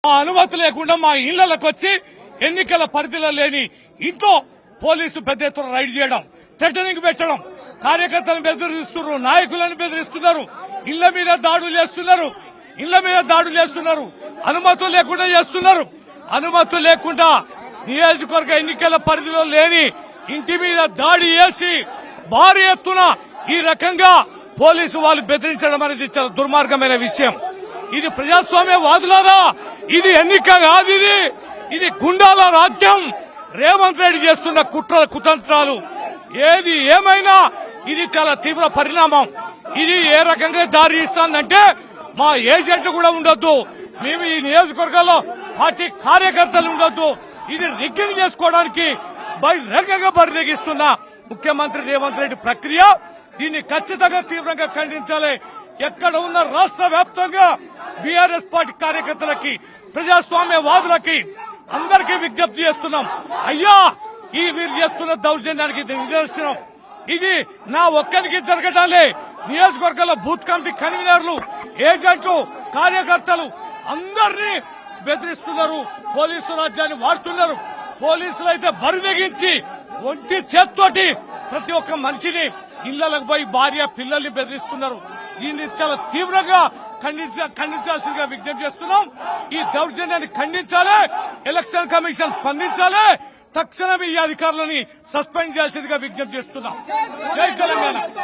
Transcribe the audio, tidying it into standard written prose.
మా అనుమతి లేకుండా మా ఇళ్లకు వచ్చి ఎన్నికల పరిధిలో లేని ఇంట్లో పోలీసు పెద్ద ఎత్తున రైడ్ చేయడం, థ్రెటనింగ్ పెట్టడం, కార్యకర్తలను బెదిరిస్తున్నారు, నాయకులను బెదిరిస్తున్నారు, ఇళ్ల మీద దాడులు చేస్తున్నారు, అనుమతులు లేకుండా చేస్తున్నారు. అనుమతులు లేకుండా నియోజకవర్గ ఎన్నికల పరిధిలో లేని ఇంటి మీద దాడి చేసి భారీ ఎత్తున ఈ రకంగా పోలీసు వాళ్ళు బెదిరించడం అనేది చాలా దుర్మార్గమైన విషయం. ఇది ప్రజాస్వామ్య వాదులారా, ఇది ఎన్నిక కాదు, ఇది గుండాల రాజ్యం. రేవంత్ రెడ్డి చేస్తున్న కుట్రల కుతంత్రాలు ఏది ఏమైనా ఇది చాలా తీవ్ర పరిణామం. ఇది ఏ రకంగా దారి ఇస్తుందంటే మా ఏజెంట్లు కూడా ఉండొద్దు, మేము ఈ నియోజకవర్గాల్లో పార్టీ కార్యకర్తలు ఉండొద్దు. ఇది రిగ్గింగ్ చేసుకోవడానికి బహిరంగంగా బరితెగిస్తున్న ముఖ్యమంత్రి రేవంత్ రెడ్డి ప్రక్రియ. దీన్ని ఖచ్చితంగా తీవ్రంగా ఖండించాలి. ఎక్కడ ఉన్న రాష్ట్ర వ్యాప్తంగా బీఆర్ఎస్ పార్టీ కార్యకర్తలకి, ప్రజాస్వామ్యవాదులకి అందరికీ విజ్ఞప్తి చేస్తున్నాం. అయ్యా, ఈ వీరు చేస్తున్న దౌర్జన్యానికి నిదర్శనం. ఇది నా ఒక్కరికి జరగడాలే. నియోజకవర్గంలో బూత్ కమిటీ కన్వీనర్లు, ఏజెంట్లు, కార్యకర్తలు అందరినీ బెదిరిస్తున్నారు, పోలీసు రాజ్యాన్ని వాడుతున్నారు. పోలీసులు అయితే బరిదెగించి ఒంటి చేత్తోటి ప్రతి ఒక్క మనిషిని ఇళ్లకు పోయి భార్య పిల్లల్ని బెదిరిస్తున్నారు. దీన్ని చాలా తీవ్రంగా ఖండించాల్సిందిగా విజ్ఞప్తి చేస్తున్నాం. ఈ దౌర్జన్యాన్ని ఖండించాలి, ఎలక్షన్ కమిషన్ స్పందించాలి, తక్షణమే ఈ అధికారులని సస్పెండ్ చేయాల్సిందిగా విజ్ఞప్తి చేస్తున్నాం. జై తెలంగాణ.